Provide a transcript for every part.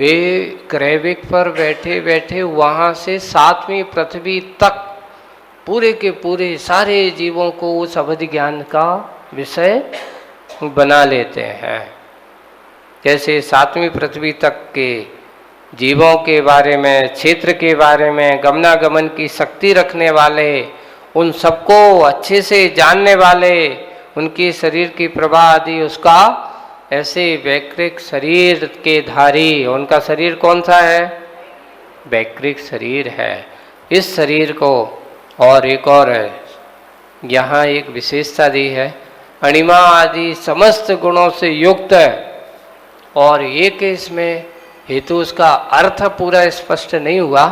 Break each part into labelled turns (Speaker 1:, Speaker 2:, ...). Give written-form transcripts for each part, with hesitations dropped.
Speaker 1: वे ग्रैविक पर बैठे बैठे वहाँ से 7वीं पृथ्वी तक पूरे के पूरे सारे जीवों को उस अवधि ज्ञान का विषय बना लेते हैं। जैसे 7वीं पृथ्वी तक के जीवों के बारे में, क्षेत्र के बारे में, गमनागमन की शक्ति रखने वाले, उन सबको अच्छे से जानने वाले, उनकी शरीर की प्रभा आदि उसका ऐसे वैकृत शरीर के धारी, उनका शरीर कौन सा है? वैकृत शरीर है। इस शरीर को और एक और है, यहाँ एक विशेषता दी है, अणिमा आदि समस्त गुणों से युक्त है। और एक इसमें हेतु उसका अर्थ पूरा स्पष्ट नहीं हुआ,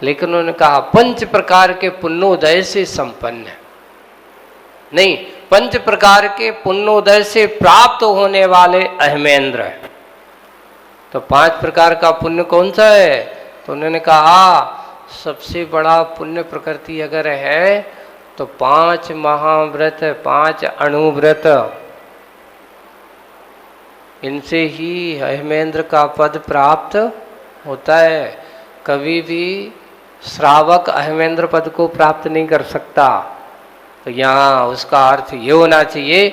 Speaker 1: लेकिन उन्होंने कहा 5 प्रकार के पुण्योदय से संपन्न है। नहीं, 5 प्रकार के पुण्योदय से प्राप्त होने वाले अहमेंद्र है। तो 5 प्रकार का पुण्य कौन सा है? तो उन्होंने कहा सबसे बड़ा पुण्य प्रकृति अगर है तो 5 महाव्रत, 5 अणुव्रत, इनसे ही अहमेंद्र का पद प्राप्त होता है। कभी भी श्रावक अहमेंद्र पद को प्राप्त नहीं कर सकता। तो यहाँ उसका अर्थ ये होना चाहिए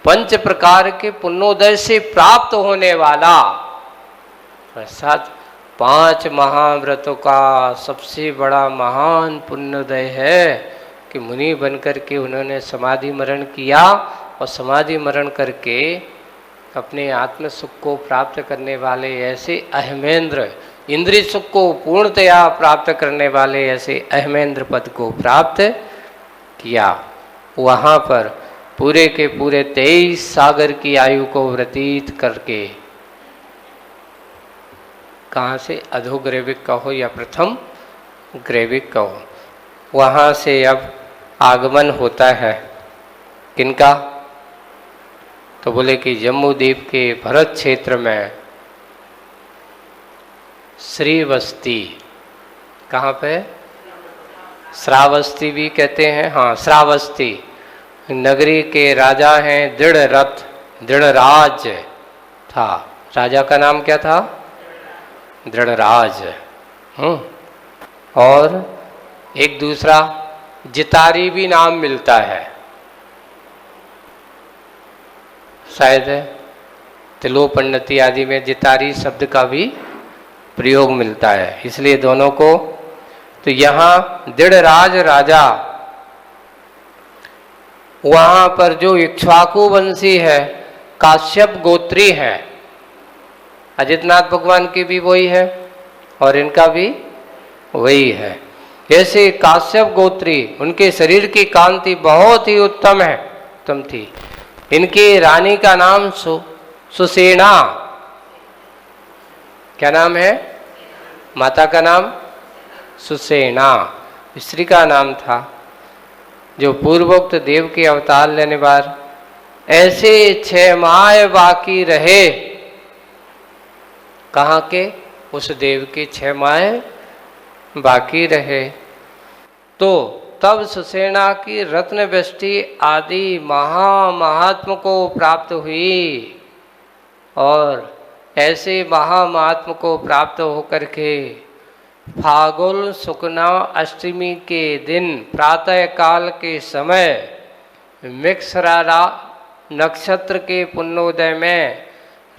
Speaker 1: 5 प्रकार के पुण्योदय से प्राप्त होने वाला, अर्थात 5 महाव्रतों का सबसे बड़ा महान पुण्योदय है कि मुनि बनकर के उन्होंने समाधि मरण किया और समाधि मरण करके अपने आत्म सुख को प्राप्त करने वाले ऐसे अहमेंद्र, इंद्रिय सुख को पूर्णतया प्राप्त करने वाले ऐसे अहमेंद्र पद को प्राप्त किया। वहाँ पर पूरे के पूरे 23 सागर की आयु को व्यतीत करके, कहाँ से? अधोग्रैविक कहो या प्रथम ग्रैविक कहो, वहाँ से अब आगमन होता है। किनका? तो बोले कि जम्बूद्वीप के भरत क्षेत्र में श्रीवस्ती, कहाँ पे? श्रावस्ती भी कहते हैं, हाँ श्रावस्ती नगरी के राजा हैं दृढ़रथ, दृढ़राज था। राजा का नाम क्या था? दृढ़राज। और एक दूसरा जितारी भी नाम मिलता है, शायद तिलोपन्नति आदि में जितारी शब्द का भी प्रयोग मिलता है, इसलिए दोनों को। तो यहाँ दृढ़राज राजा, वहाँ पर जो इक्ष्वाकु वंशी है, काश्यप गोत्री है, अजितनाथ भगवान की भी वही है और इनका भी वही है। ऐसे काश्यप गोत्री, उनके शरीर की कांति बहुत ही उत्तम है, उत्तम थी। इनकी रानी का नाम सुसेना, क्या नाम है? माता का नाम सुसेना, स्त्री का नाम था। जो पूर्वोक्त देव के अवतार लेने बार ऐसे 6 माह बाकी रहे, कहाँ के? उस देव के 6 माह बाकी रहे। तो तब सुसेना की रत्न वृष्टि आदि महात्म को प्राप्त हुई, और ऐसे महात्म को प्राप्त होकर के फागुन शुक्ला अष्टमी के दिन प्रातः काल के समय मिक्षरारा नक्षत्र के पुण्योदय में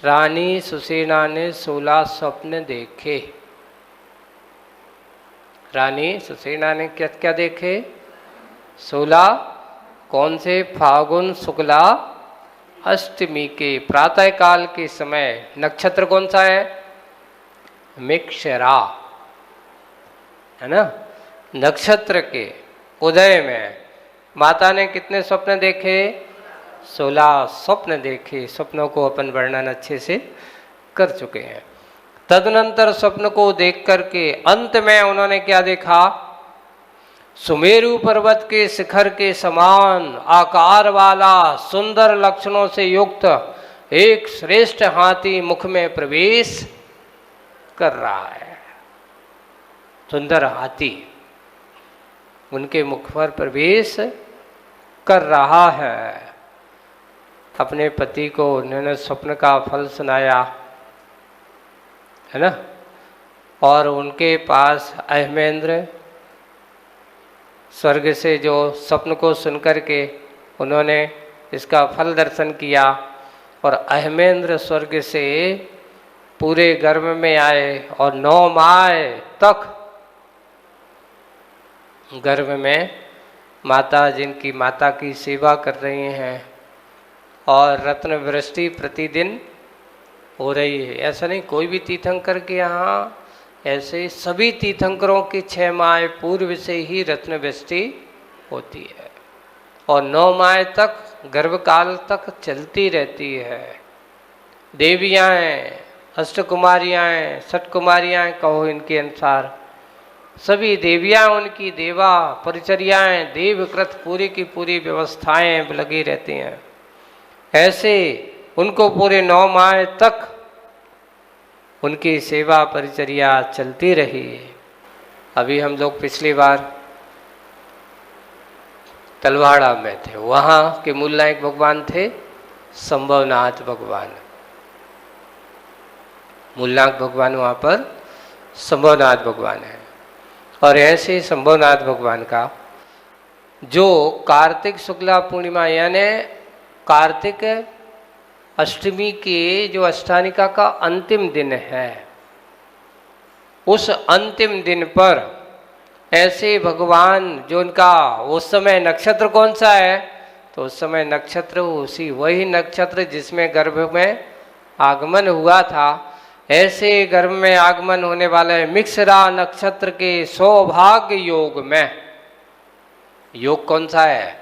Speaker 1: रानी सुसेना ने 16 स्वप्न देखे। रानी सुसेना ने क्या क्या देखे? 16। कौन से? फागुन शुक्ला अष्टमी के प्रातः काल के समय। नक्षत्र कौन सा है? मिक्षरा, है ना? नक्षत्र के उदय में माता ने कितने स्वप्न देखे? 16 स्वप्न देखे। स्वप्नों को अपन वर्णन अच्छे से कर चुके हैं। तदनंतर स्वप्न को देख करके अंत में उन्होंने क्या देखा? सुमेरु पर्वत के शिखर के समान आकार वाला सुंदर लक्षणों से युक्त एक श्रेष्ठ हाथी मुख में प्रवेश कर रहा है। सुंदर हाथी उनके मुख पर प्रवेश कर रहा है। अपने पति को उन्होंने स्वप्न का फल सुनाया, है ना? और उनके पास अहमेंद्र स्वर्ग से जो स्वप्न को सुनकर के उन्होंने इसका फल दर्शन किया, और अहमेंद्र स्वर्ग से पूरे गर्भ में आए और 9 माह तक गर्भ में माता, जिनकी माता की सेवा कर रही हैं, और रत्न वृष्टि प्रतिदिन हो रही है। ऐसा नहीं कोई भी तीर्थंकर के यहाँ, ऐसे सभी तीर्थंकरों की 6 माह पूर्व से ही रत्न वृष्टि होती है और 9 माह तक गर्भकाल तक चलती रहती है। देवियाँ, अष्टकुमारियाँ, षटकुमारियाँ कहो इनके अनुसार, सभी देवियाँ, उनकी देवा परिचर्याएँ, देवकृत पूरी की पूरी व्यवस्थाएं लगी रहती हैं। ऐसे उनको पूरे 9 माह तक उनकी सेवा परिचर्या चलती रही। अभी हम लोग पिछली बार तलवाड़ा में थे, वहाँ के मूल नायक भगवान थे संभवनाथ भगवान। मूलनाथ भगवान वहाँ पर संभवनाथ भगवान है। और ऐसे संभवनाथ भगवान का जो कार्तिक शुक्ला पूर्णिमा यानी कार्तिक अष्टमी के जो अष्टानिका का अंतिम दिन है, उस अंतिम दिन पर ऐसे भगवान जो उनका उस समय नक्षत्र कौन सा है, तो उस समय नक्षत्र उसी वही नक्षत्र जिसमें गर्भ में आगमन हुआ था, ऐसे गर्भ में आगमन होने वाले मिक्षरा नक्षत्र के सौभाग्य योग में, योग कौन सा है,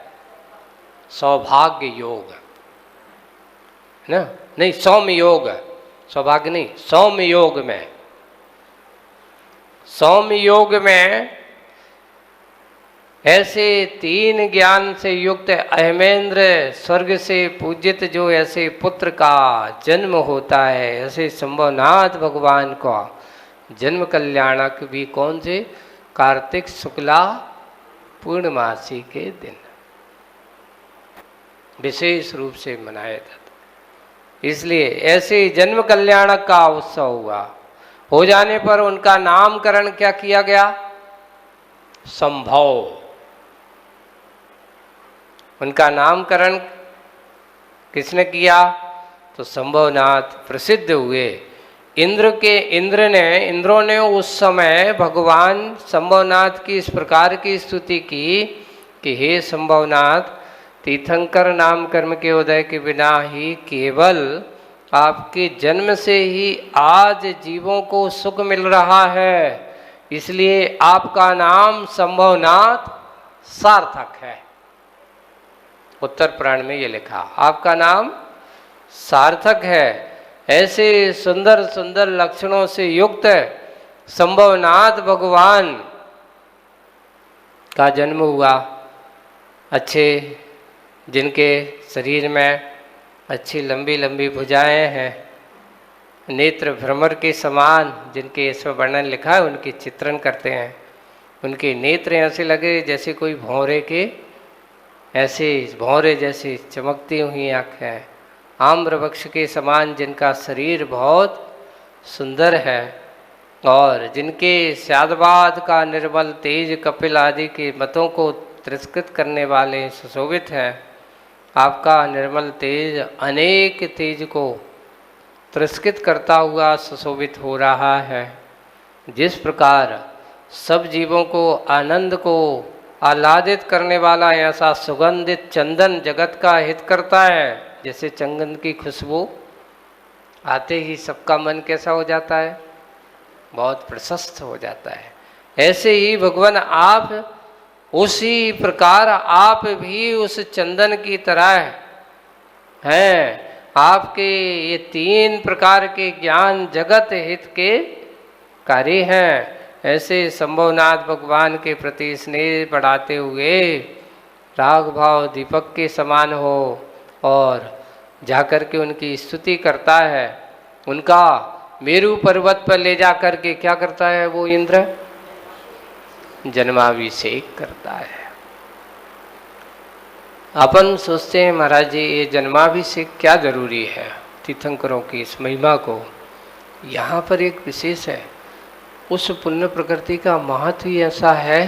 Speaker 1: सौभाग्य योग ना, नहीं सौम्य योग, सौभाग्य नहीं, सौम्य योग में, सौम्य योग में ऐसे 3 ज्ञान से युक्त अहमेंद्र स्वर्ग से पूजित जो ऐसे पुत्र का जन्म होता है, ऐसे संभवनाथ भगवान का जन्म कल्याणक भी कौन से, कार्तिक शुक्ला पूर्णमासी के दिन विशेष रूप से मनाया जाता। इसलिए ऐसे जन्म कल्याणक का उत्सव हुआ। हो जाने पर उनका नामकरण क्या किया गया, संभव। उनका नामकरण किसने किया, तो संभवनाथ प्रसिद्ध हुए। इंद्रों ने उस समय भगवान संभवनाथ की इस प्रकार की स्तुति की कि हे संभवनाथ, तीर्थंकर नाम कर्म के उदय के बिना ही केवल आपके जन्म से ही आज जीवों को सुख मिल रहा है, इसलिए आपका नाम संभवनाथ सार्थक है। उत्तर पुराण में ये लिखा, आपका नाम सार्थक है। ऐसे सुंदर सुंदर लक्षणों से युक्त संभवनाथ भगवान का जन्म हुआ। अच्छे, जिनके शरीर में अच्छी लंबी लंबी भुजाएं हैं, नेत्र भ्रमर के समान, जिनके इसमें वर्णन लिखा है, उनकी चित्रण करते हैं। उनके नेत्र ऐसे लगे जैसे कोई भौरे के, ऐसे भौरे जैसी चमकती हुई आँखें, आम्र वृक्ष के समान जिनका शरीर बहुत सुंदर है, और जिनके स्यादवाद का निर्मल तेज कपिल आदि के मतों को तिरस्कृत करने वाले सुशोभित हैं। आपका निर्मल तेज अनेक तेज को तिरस्कृत करता हुआ सुशोभित हो रहा है। जिस प्रकार सब जीवों को आनंद को आह्लादित करने वाला ऐसा सुगंधित चंदन जगत का हित करता है, जैसे चंदन की खुशबू आते ही सबका मन कैसा हो जाता है, बहुत प्रशस्त हो जाता है। ऐसे ही भगवान आप उसी प्रकार आप भी उस चंदन की तरह हैं। आपके ये 3 प्रकार के ज्ञान जगत हित के कार्य हैं। ऐसे संभवनाथ भगवान के प्रति स्नेह बढ़ाते हुए राग भाव दीपक के समान हो और जाकर के उनकी स्तुति करता है। उनका मेरू पर्वत पर ले जाकर के क्या करता है वो इंद्र, जन्माभिषेक करता है। अपन सोचते हैं महाराज जी ये जन्माभिषेक क्या जरूरी है, तीर्थंकरों की इस महिमा को। यहाँ पर एक विशेष है, उस पुण्य प्रकृति का महत्व ही ऐसा है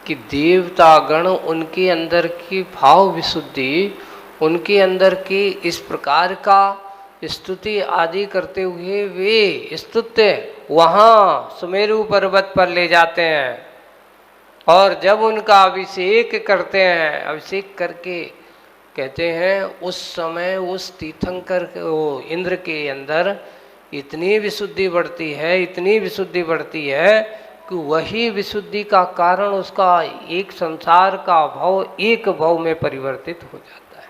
Speaker 1: कि देवता गण उनके अंदर की भाव विशुद्धि, उनके अंदर की इस प्रकार का स्तुति आदि करते हुए वे स्तुत्य वहाँ सुमेरु पर्वत पर ले जाते हैं। और जब उनका अभिषेक करते हैं, अभिषेक करके कहते हैं उस समय उस तीर्थंकर वो इंद्र के अंदर इतनी विशुद्धि बढ़ती है, इतनी विशुद्धि बढ़ती है कि वही विशुद्धि का कारण उसका एक संसार का भाव एक भाव में परिवर्तित हो जाता है।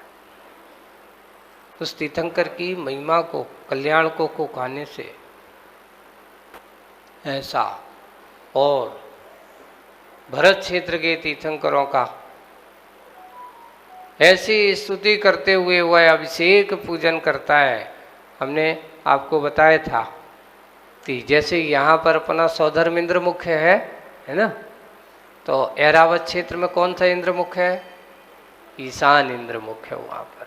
Speaker 1: उस तीर्थंकर की महिमा को, कल्याण को खाने से ऐसा। और भरत क्षेत्र के तीर्थंकरों का ऐसी स्तुति करते हुए वह अभिषेक पूजन करता है। हमने आपको बताया था कि जैसे यहाँ पर अपना सौधर्म इंद्र मुख्य है ना, तो ऐरावत क्षेत्र में कौन सा इंद्र मुख्य है? ईशान इंद्र मुख्य है वहाँ पर।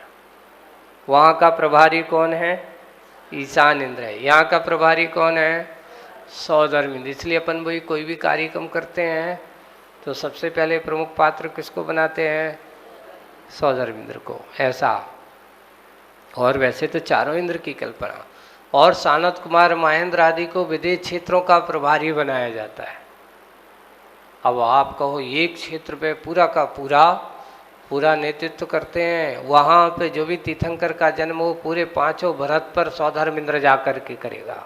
Speaker 1: वहाँ का प्रभारी कौन है? ईशान इंद्र है। यहाँ का प्रभारी कौन है? सौधर्म इंद्र। इसलिए अपन वही कोई भी कार्यक्रम करते हैं तो सबसे पहले प्रमुख पात्र किसको बनाते हैं? सौधर्म इंद्र को। ऐसा। और वैसे तो चारों इंद्र की कल्पना। और सानत कुमार महेंद्र आदि को विदेश क्षेत्रों का प्रभारी बनाया जाता है। अब आप कहो एक क्षेत्र पे पूरा का पूरा नेतृत्व करते हैं, वहाँ पे जो भी तीर्थंकर का जन्म हो पूरे पांचों भरत पर सौधर्म इंद्र जा कर के करेगा,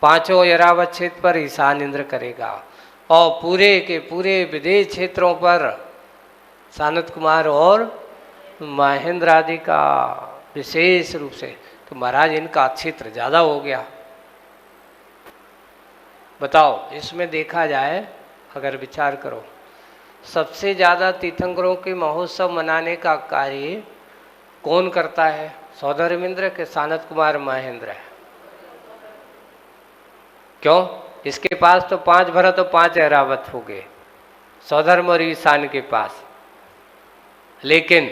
Speaker 1: पांचों ऐरावत क्षेत्र पर ईशान इंद्र करेगा, और पूरे के पूरे विदेश क्षेत्रों पर सानत कुमार और महेंद्र आदि का विशेष रूप से। तो महाराज इनका क्षेत्र ज़्यादा हो गया। बताओ, इसमें देखा जाए अगर विचार करो, सबसे ज़्यादा तीर्थंकरों के महोत्सव मनाने का कार्य कौन करता है? सौधर्म इंद्र के सानत कुमार महेंद्र है। क्यों? इसके पास तो 5 भरत और 5 ऐरावत हो गए, सौधर्म और ईशान के पास। लेकिन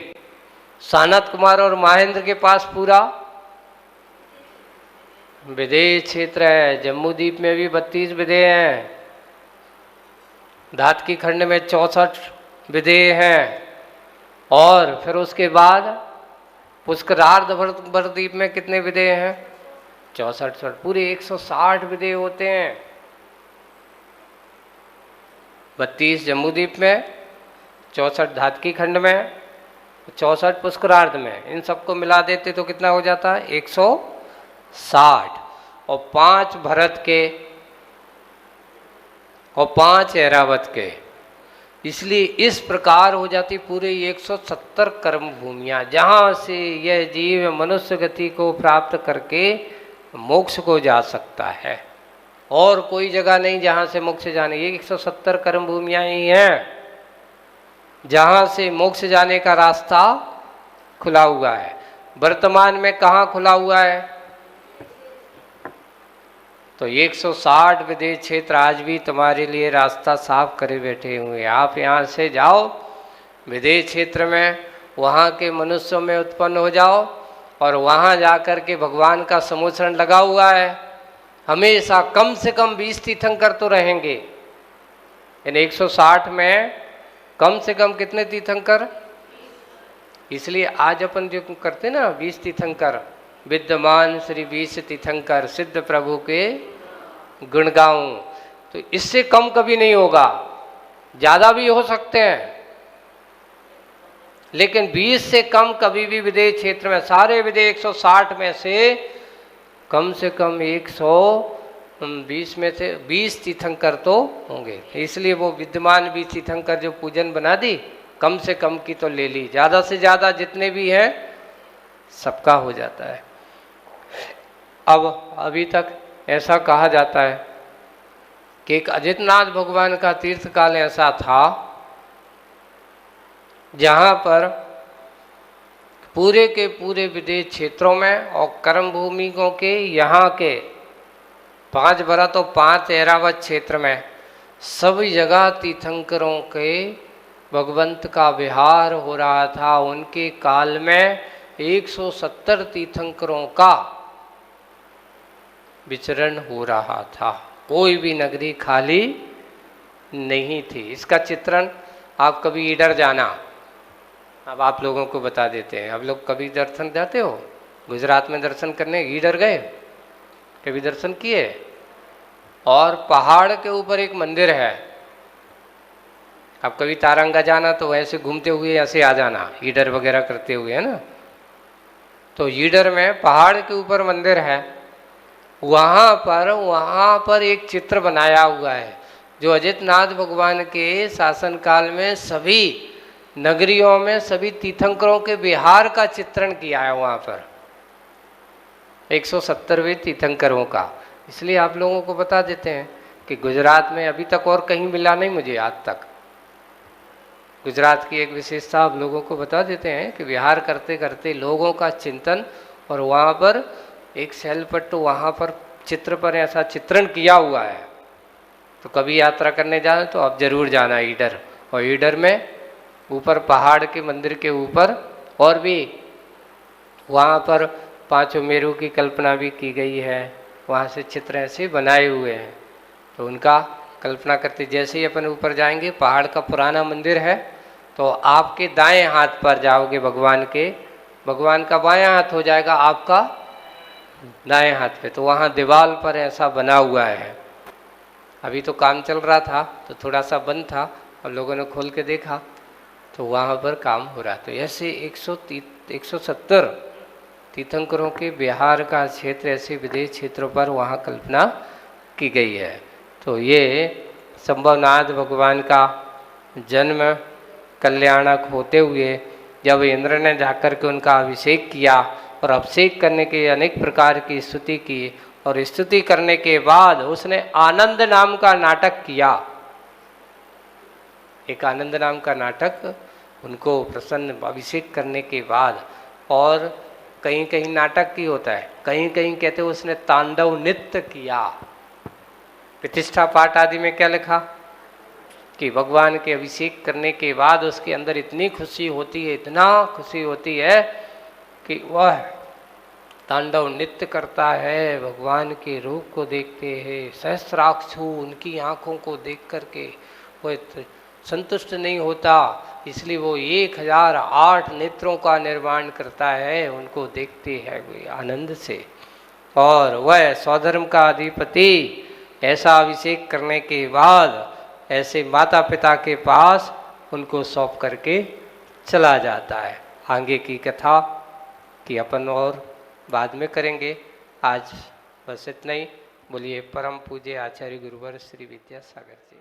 Speaker 1: सानत कुमार और महेंद्र के पास पूरा विदेश क्षेत्र है। जम्मूद्वीप में भी 32 विदेह हैं, धातकी खंड में 64 विदेह हैं, और फिर उसके बाद पुष्करार्ध भरद्वीप में कितने विदेह हैं? 64। पूरे 160 विदेह होते हैं। 32 जम्मूद्वीप में, 64 धातकी खंड में, 64 पुष्करार्ध में। इन सबको मिला देते तो कितना हो जाता है? 160। और 5 भरत के और 5 ऐरावत के। इसलिए इस प्रकार हो जाती पूरे 170 कर्म भूमियाँ, जहाँ से यह जीव मनुष्य गति को प्राप्त करके मोक्ष को जा सकता है। और कोई जगह नहीं जहाँ से मोक्ष जाने। ये 170 कर्म भूमियाँ ही हैं जहाँ से मोक्ष जाने का रास्ता खुला हुआ है। वर्तमान में कहाँ खुला हुआ है? तो 160 विदेश क्षेत्र आज भी तुम्हारे लिए रास्ता साफ करे बैठे हुए। आप यहाँ से जाओ विदेश क्षेत्र में, वहाँ के मनुष्यों में उत्पन्न हो जाओ, और वहाँ जाकर के भगवान का समोचरण लगा हुआ है। हमेशा कम से कम 20 तीर्थंकर तो रहेंगे। इन 160 में कम से कम कितने तीर्थंकर? इसलिए आज अपन जो करते ना 20 तीर्थंकर, विद्यमान श्री 20 तीर्थंकर सिद्ध प्रभु के गुण गाऊं, तो इससे कम कभी नहीं होगा। ज़्यादा भी हो सकते हैं, लेकिन 20 से कम कभी भी विदेश क्षेत्र में, सारे विदेश 160 में से कम 120 में से 20 तीर्थंकर तो होंगे। इसलिए वो विद्यमान 20 तीर्थंकर जो पूजन बना दी, कम से कम की तो ले ली, ज़्यादा से ज़्यादा जितने भी हैं सबका हो जाता है। अब अभी तक ऐसा कहा जाता है कि एक अजितनाथ भगवान का तीर्थकाल ऐसा था जहाँ पर पूरे के पूरे विदेश क्षेत्रों में और कर्म भूमिकों के यहाँ के 5 भरत और 5 ऐरावत क्षेत्र में सभी जगह तीर्थंकरों के भगवंत का विहार हो रहा था। उनके काल में 170 तीर्थंकरों का विचरण हो रहा था। कोई भी नगरी खाली नहीं थी। इसका चित्रण आप कभी ईडर जाना, अब आप लोगों को बता देते हैं। आप लोग कभी दर्शन जाते हो गुजरात में दर्शन करने, ईडर गए कभी दर्शन किए? और पहाड़ के ऊपर एक मंदिर है। आप कभी तारंगा जाना तो वैसे घूमते हुए ऐसे आ जाना, ईडर वगैरह करते हुए, है ना। तो ईडर में पहाड़ के ऊपर मंदिर है, वहाँ पर एक चित्र बनाया हुआ है जो अजितनाथ भगवान के शासनकाल में सभी नगरियों में सभी तीर्थंकरों के विहार का चित्रण किया है वहाँ पर, 170वें तीर्थंकरों का। इसलिए आप लोगों को बता देते हैं कि गुजरात में अभी तक और कहीं मिला नहीं मुझे आज तक। गुजरात की एक विशेषता आप लोगों को बता देते हैं कि विहार करते करते लोगों का चिंतन, और वहाँ पर एक शैलपट्ट वहाँ पर चित्र पर ऐसा चित्रण किया हुआ है। तो कभी यात्रा करने जाए तो आप जरूर जाना ईडर। और ईडर में ऊपर पहाड़ के मंदिर के ऊपर और भी वहाँ पर पांचों मेरू की कल्पना भी की गई है, वहाँ से चित्र ऐसे बनाए हुए हैं। तो उनका कल्पना करते जैसे ही अपन ऊपर जाएंगे, पहाड़ का पुराना मंदिर है, तो आपके दाएं हाथ पर जाओगे भगवान के, भगवान का बायां हाथ हो जाएगा आपका दाएं हाथ पे। तो वहाँ दीवार पर ऐसा बना हुआ है। अभी तो काम चल रहा था तो थोड़ा सा बंद था और लोगों ने खोल के देखा तो वहाँ पर काम हो रहा। तो ऐसे 170 तीर्थंकरों के बिहार का क्षेत्र, ऐसे विदेश क्षेत्रों पर वहाँ कल्पना की गई है। तो ये संभवनाथ भगवान का जन्म कल्याणक होते हुए जब इंद्र ने जाकर के उनका अभिषेक किया और अभिषेक करने के अनेक प्रकार की स्तुति की, और स्तुति करने के बाद उसने आनंद नाम का नाटक किया। एक आनंद नाम का नाटक उनको प्रसन्न अभिषेक करने के बाद, और कहीं कहीं नाटक की होता है, कहीं कहीं कहते हैं उसने तांडव नृत्य किया। प्रतिष्ठा पाठ आदि में क्या लिखा कि भगवान के अभिषेक करने के बाद उसके अंदर इतनी खुशी होती है, इतना खुशी होती है कि वह तांडव नृत्य करता है, भगवान के रूप को देखते हैं। सहस्राक्षु उनकी आंखों को देख करके वह संतुष्ट नहीं होता, इसलिए वो 1008 नेत्रों का निर्माण करता है, उनको देखते हैं वे आनंद से। और वह स्वधर्म का अधिपति ऐसा अभिषेक करने के बाद ऐसे माता पिता के पास उनको सौंप करके चला जाता है। आगे की कथा कि अपन और बाद में करेंगे, आज बस इतना ही। बोलिए परम पूज्य आचार्य गुरुवर श्री विद्यासागर जी।